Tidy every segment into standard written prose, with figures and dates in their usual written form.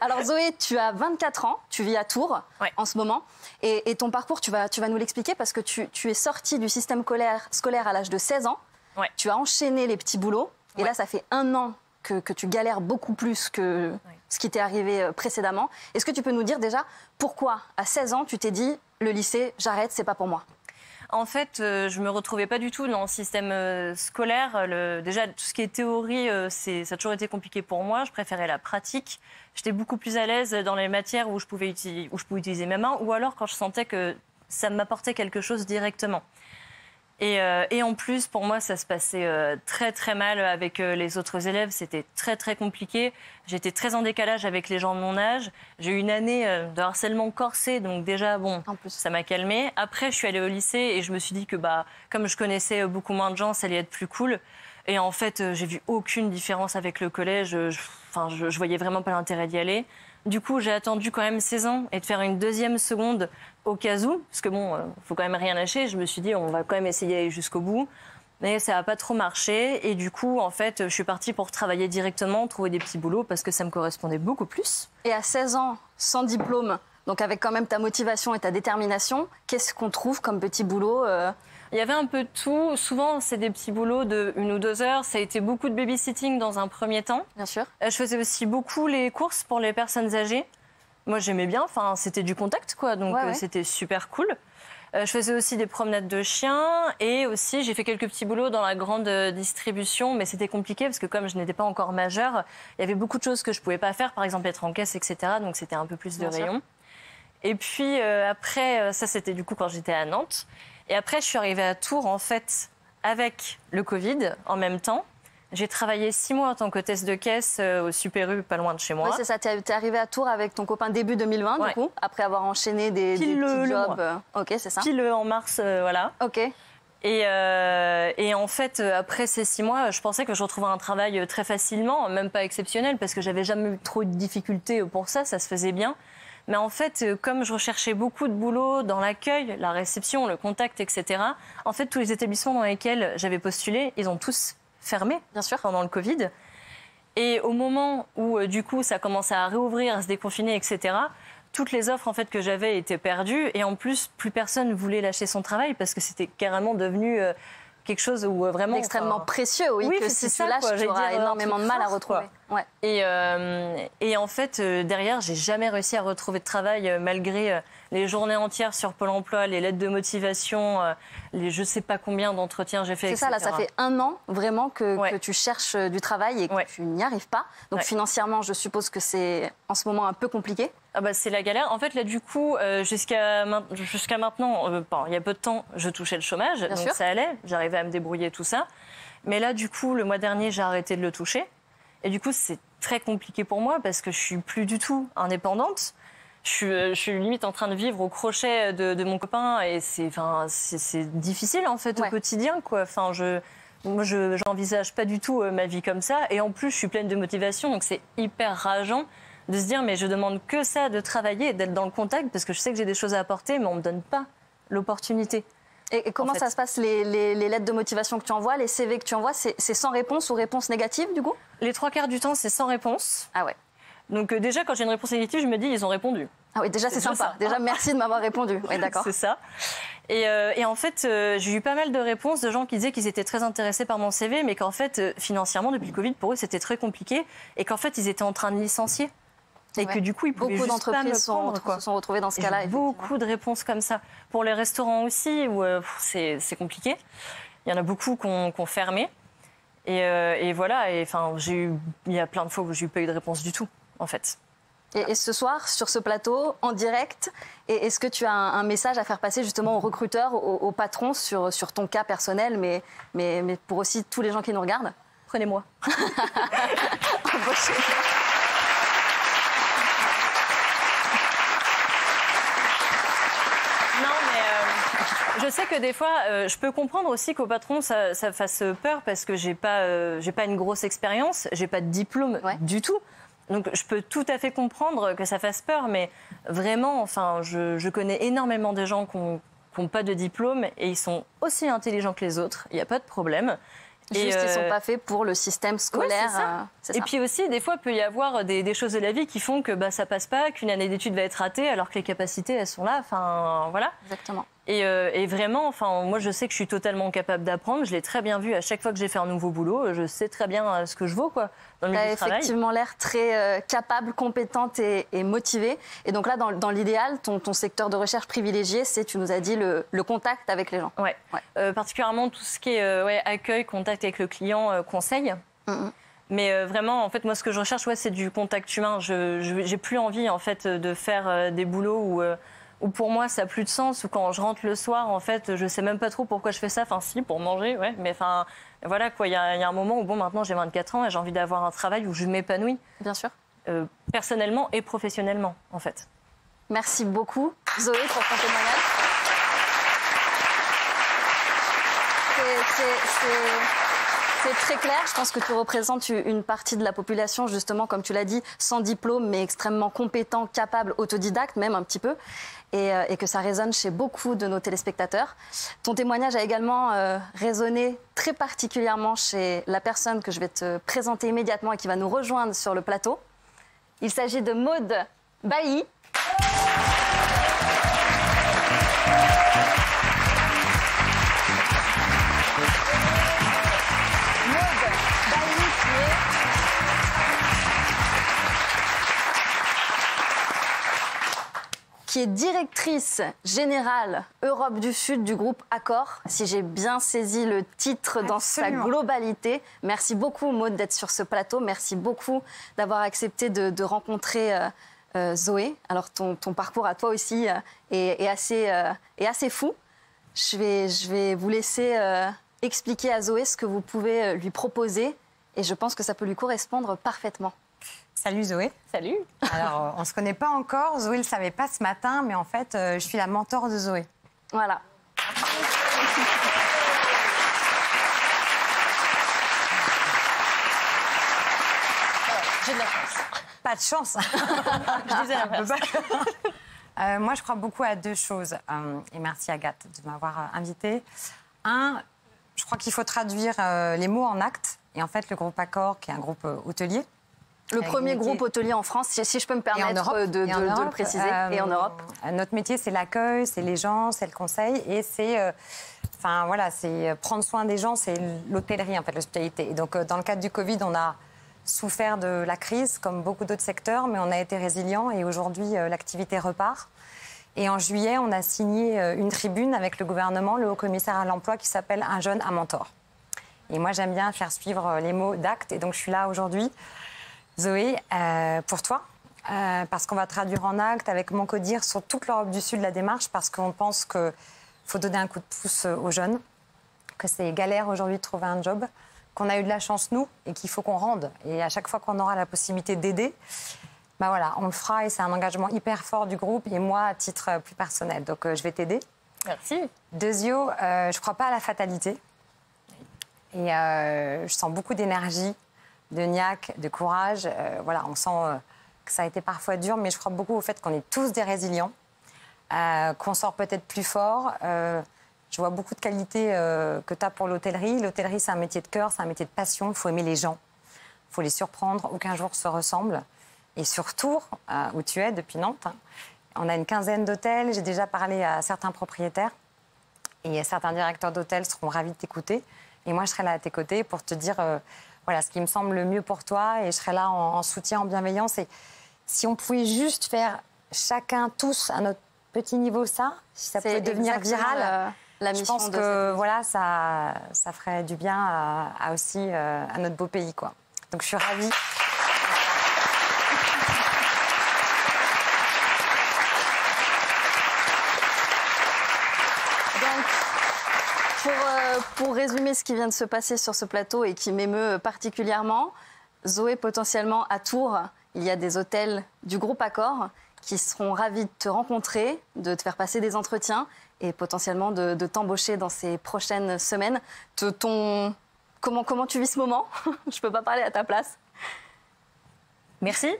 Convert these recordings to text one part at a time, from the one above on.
Alors Zoé, tu as 24 ans, tu vis à Tours en ce moment. Et ton parcours, tu vas nous l'expliquer parce que tu es sortie du système scolaire à l'âge de 16 ans. Tu as enchaîné les petits boulots. Et là, ça fait 1 an que tu galères beaucoup plus que ce qui t'est arrivé précédemment. Est-ce que tu peux nous dire déjà pourquoi, à 16 ans, tu t'es dit « le lycée, j'arrête, c'est pas pour moi ». En fait, je me retrouvais pas du tout dans le système scolaire. Déjà, tout ce qui est théorie, ça a toujours été compliqué pour moi. Je préférais la pratique. J'étais beaucoup plus à l'aise dans les matières où je pouvais utiliser mes mains, ou alors quand je sentais que ça m'apportait quelque chose directement. Et en plus, pour moi, ça se passait très très mal avec les autres élèves. C'était très très compliqué. J'étais très en décalage avec les gens de mon âge. J'ai eu une année de harcèlement corsé, donc déjà, bon, ça m'a calmée. Après, je suis allée au lycée et je me suis dit que, comme je connaissais beaucoup moins de gens, ça allait être plus cool. Et en fait, j'ai vu aucune différence avec le collège. Je voyais vraiment pas l'intérêt d'y aller. Du coup, j'ai attendu quand même 16 ans et de faire une deuxième seconde au cas où, parce que bon, faut quand même rien lâcher. Je me suis dit, on va quand même essayer d'aller jusqu'au bout. Mais ça n'a pas trop marché. Et du coup, en fait, je suis partie pour travailler directement, trouver des petits boulots, parce que ça me correspondait beaucoup plus. Et à 16 ans, sans diplôme, donc avec quand même ta motivation et ta détermination, qu'est-ce qu'on trouve comme petit boulot Il y avait un peu de tout. Souvent, c'est des petits boulots de 1 ou 2 heures. Ça a été beaucoup de babysitting dans un premier temps. Bien sûr. Je faisais aussi beaucoup les courses pour les personnes âgées. Moi, j'aimais bien. Enfin, c'était du contact, quoi. Donc, c'était super cool. Je faisais aussi des promenades de chiens. Et aussi, j'ai fait quelques petits boulots dans la grande distribution. Mais c'était compliqué parce que comme je n'étais pas encore majeure, il y avait beaucoup de choses que je ne pouvais pas faire. Par exemple, être en caisse, etc. Donc, c'était un peu plus de rayon. Et puis, après, ça, c'était du coup quand j'étais à Nantes. Et après, je suis arrivée à Tours, en fait, avec le Covid, en même temps. J'ai travaillé 6 mois en tant qu'hôtesse de caisse au Super U, pas loin de chez moi. Oui, c'est ça. Tu es arrivée à Tours avec ton copain début 2020, du coup, après avoir enchaîné des petits jobs. Ok, c'est ça. Pile en mars, voilà. Ok. Et en fait, après ces 6 mois, je pensais que je retrouverais un travail très facilement, même pas exceptionnel, parce que j'avais jamais eu trop de difficultés pour ça, ça se faisait bien. Mais en fait, comme je recherchais beaucoup de boulot dans l'accueil, la réception, le contact, etc., en fait, tous les établissements dans lesquels j'avais postulé, ils ont tous fermé, bien sûr, pendant le Covid. Et au moment où, du coup, ça commençait à réouvrir, à se déconfiner, etc., toutes les offres en fait, que j'avais étaient perdues. Et en plus, plus personne voulait lâcher son travail parce que c'était carrément devenu quelque chose où vraiment... extrêmement précieux, oui, que si tu lâches, tu auras énormément de mal à retrouver. Ouais. Et en fait, derrière, j'ai jamais réussi à retrouver de travail malgré les journées entières sur Pôle emploi, les lettres de motivation, les je sais pas combien d'entretiens j'ai fait, C'est etc. ça, là, ça fait 1 an vraiment que tu cherches du travail et que tu n'y arrives pas. Donc financièrement, je suppose que c'est en ce moment un peu compliqué. Ah bah, c'est la galère. En fait, là, du coup, jusqu'à maintenant, il y a peu de temps, je touchais le chômage, donc ça allait, j'arrivais à me débrouiller, tout ça. Mais là, du coup, le mois dernier, j'ai arrêté de le toucher. Et du coup, c'est très compliqué pour moi parce que je suis plus du tout indépendante. Je suis limite en train de vivre au crochet de mon copain et c'est difficile en fait au quotidien, quoi. Enfin, moi, j'envisage pas du tout ma vie comme ça. Et en plus, je suis pleine de motivation, donc c'est hyper rageant de se dire mais je demande que ça, de travailler et d'être dans le contact parce que je sais que j'ai des choses à apporter, mais on me donne pas l'opportunité. Et comment ça se passe, les lettres de motivation que tu envoies, les CV que tu envoies, c'est sans réponse ou réponse négative, du coup? Les 3/4 du temps, c'est sans réponse. Ah ouais. Donc déjà, quand j'ai une réponse négative, je me dis, ils ont répondu. Ah oui, déjà, c'est sympa. Déjà, merci de m'avoir répondu. Oui, d'accord. C'est ça. Et en fait, j'ai eu pas mal de réponses de gens qui disaient qu'ils étaient très intéressés par mon CV, mais qu'en fait, financièrement, depuis le Covid, pour eux, c'était très compliqué. Et qu'en fait, ils étaient en train de licencier. Et que du coup, ils pouvaient juste pas me prendre, se sont retrouvés dans ce cas-là. Beaucoup de réponses comme ça. Pour les restaurants aussi, où c'est compliqué. Il y en a beaucoup qui ont fermé. Et voilà. Et enfin, il y a plein de fois où j'ai pas eu de réponse du tout, en fait. Et ce soir, sur ce plateau, en direct, est-ce que tu as un message à faire passer justement aux recruteurs, aux patrons sur ton cas personnel, mais pour aussi tous les gens qui nous regardent? Prenez-moi. Je sais que des fois, je peux comprendre aussi qu'au patron, ça fasse peur parce que j'ai pas une grosse expérience, j'ai pas de diplôme du tout. Donc je peux tout à fait comprendre que ça fasse peur, mais vraiment, enfin, je connais énormément de gens qui n'ont pas de diplôme et ils sont aussi intelligents que les autres, il n'y a pas de problème. Juste, ils sont pas faits pour le système scolaire. Ouais, et puis aussi, des fois, il peut y avoir des choses de la vie qui font que ça passe pas, qu'une année d'études va être ratée, alors que les capacités, elles sont là. Enfin, voilà. Exactement. Et vraiment, enfin, moi, je sais que je suis totalement capable d'apprendre. Je l'ai très bien vu à chaque fois que j'ai fait un nouveau boulot. Je sais très bien ce que je vaux, quoi, dans le milieu du travail. Effectivement l'air très capable, compétente et motivée. Et donc là, dans l'idéal, ton secteur de recherche privilégié, c'est, tu nous as dit, le contact avec les gens. Ouais. Particulièrement tout ce qui est accueil, contact avec le client, conseil. Mais vraiment, en fait, moi, ce que je recherche, c'est du contact humain. J'ai plus envie, en fait, de faire des boulots où pour moi, ça n'a plus de sens, ou quand je rentre le soir, en fait, je sais même pas trop pourquoi je fais ça. Enfin, si, pour manger, ouais. Mais enfin, voilà, quoi. Il y a un moment où, bon, maintenant, j'ai 24 ans et j'ai envie d'avoir un travail où je m'épanouis. Bien sûr. Personnellement et professionnellement, en fait. Merci beaucoup, Zoé, pour ton témoignage. C'est très clair. Je pense que tu représentes une partie de la population, justement, comme tu l'as dit, sans diplôme, mais extrêmement compétent, capable, autodidacte, même un petit peu. Et que ça résonne chez beaucoup de nos téléspectateurs. Ton témoignage a également résonné très particulièrement chez la personne que je vais te présenter immédiatement et qui va nous rejoindre sur le plateau. Il s'agit de Maude Bailly. Qui est directrice générale Europe du Sud du groupe Accor, si j'ai bien saisi le titre dans sa globalité. Merci beaucoup, Maude, d'être sur ce plateau. Merci beaucoup d'avoir accepté de rencontrer Zoé. Alors, ton parcours à toi aussi est assez fou. Je vais vous laisser expliquer à Zoé ce que vous pouvez lui proposer et je pense que ça peut lui correspondre parfaitement. Salut Zoé. Salut. Alors, on ne se connaît pas encore. Zoé ne le savait pas ce matin, mais en fait, je suis la mentor de Zoé. Voilà. J'ai de la chance. Pas de chance. Je disais l'inverse. Moi, je crois beaucoup à deux choses. Et merci Agathe de m'avoir invitée. Un, je crois qu'il faut traduire les mots en actes. Et en fait, le groupe Accor, qui est un groupe hôtelier, le premier groupe hotelier en France, si je peux me permettre de le préciser, et en Europe. Notre métier, c'est l'accueil, c'est les gens, c'est le conseil, et c'est prendre soin des gens, c'est l'hôtellerie, en fait, l'hospitalité. Et donc, dans le cadre du Covid, on a souffert de la crise, comme beaucoup d'autres secteurs, mais on a été résilients, et aujourd'hui, l'activité repart. Et en juillet, on a signé une tribune avec le gouvernement, le haut-commissaire à l'emploi, qui s'appelle « Un jeune, un mentor ». Et moi, j'aime bien faire suivre les mots d'actes, et donc je suis là aujourd'hui. Zoé, pour toi, parce qu'on va traduire en actes avec mon codir sur toute l'Europe du Sud la démarche, parce qu'on pense qu'il faut donner un coup de pouce aux jeunes, que c'est galère aujourd'hui de trouver un job, qu'on a eu de la chance, nous, et qu'il faut qu'on rende. Et à chaque fois qu'on aura la possibilité d'aider, voilà, on le fera et c'est un engagement hyper fort du groupe et moi, à titre plus personnel. Donc, je vais t'aider. Merci. Deuxio, je ne crois pas à la fatalité. Et je sens beaucoup d'énergie, de niaque, de courage. Voilà, on sent que ça a été parfois dur, mais je crois beaucoup au fait qu'on est tous des résilients, qu'on sort peut-être plus fort. Je vois beaucoup de qualités que tu as pour l'hôtellerie. L'hôtellerie, c'est un métier de cœur, c'est un métier de passion. Il faut aimer les gens, il faut les surprendre. Aucun jour se ressemble. Et sur Tours, où tu es depuis Nantes, on a une quinzaine d'hôtels. J'ai déjà parlé à certains propriétaires et certains directeurs d'hôtels seront ravis de t'écouter. Et moi, je serai là à tes côtés pour te dire voilà, ce qui me semble le mieux pour toi. Et je serai là en soutien, en bienveillance. Et si on pouvait juste faire chacun, tous, à notre petit niveau, ça, si ça pouvait devenir viral, je pense que voilà, ça ferait du bien aussi à notre beau pays, quoi. Donc, je suis ravie. Pour résumer ce qui vient de se passer sur ce plateau et qui m'émeut particulièrement, Zoé, potentiellement à Tours, il y a des hôtels du groupe Accor qui seront ravis de te rencontrer, de te faire passer des entretiens et potentiellement de t'embaucher dans ces prochaines semaines. Comment tu vis ce moment? Je ne peux pas parler à ta place. Merci.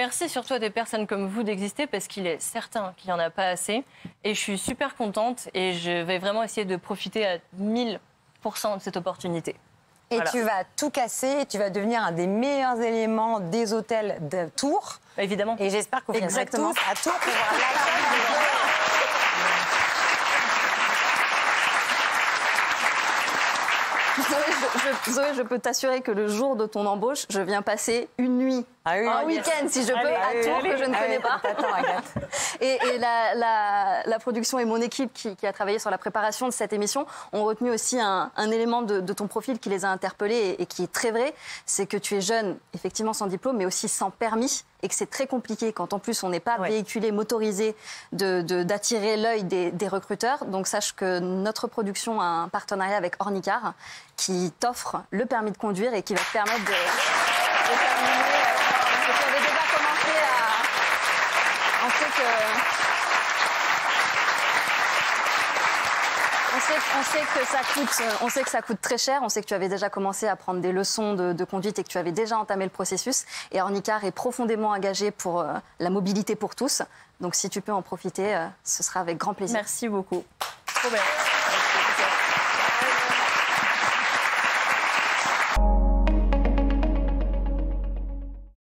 merci surtout à des personnes comme vous d'exister parce qu'il est certain qu'il n'y en a pas assez. Et je suis super contente et je vais vraiment essayer de profiter à 1000% de cette opportunité. Et voilà. Tu vas tout casser et tu vas devenir un des meilleurs éléments des hôtels de Tours. Évidemment. Et j'espère que vous viendrez tous à Tours pour voir Zoé, je peux t'assurer que le jour de ton embauche, je viens passer une nuit, un week-end, si je peux, à Tours, que je ne connais pas. Et la production et mon équipe qui a travaillé sur la préparation de cette émission ont retenu aussi un élément de ton profil qui les a interpellés et qui est très vrai. C'est que tu es jeune, effectivement sans diplôme, mais aussi sans permis. Et que c'est très compliqué quand en plus on n'est pas véhiculé, motorisé, d'attirer l'œil des recruteurs. Donc sache que notre production a un partenariat avec Ornicar qui t'offre le permis de conduire et qui va te permettre de terminer. Tu avais déjà commencé à... On sait que ça coûte très cher. On sait que tu avais déjà commencé à prendre des leçons de conduite et que tu avais déjà entamé le processus. Et Ornicar est profondément engagé pour la mobilité pour tous. Donc si tu peux en profiter, ce sera avec grand plaisir. Merci beaucoup. Trop bien.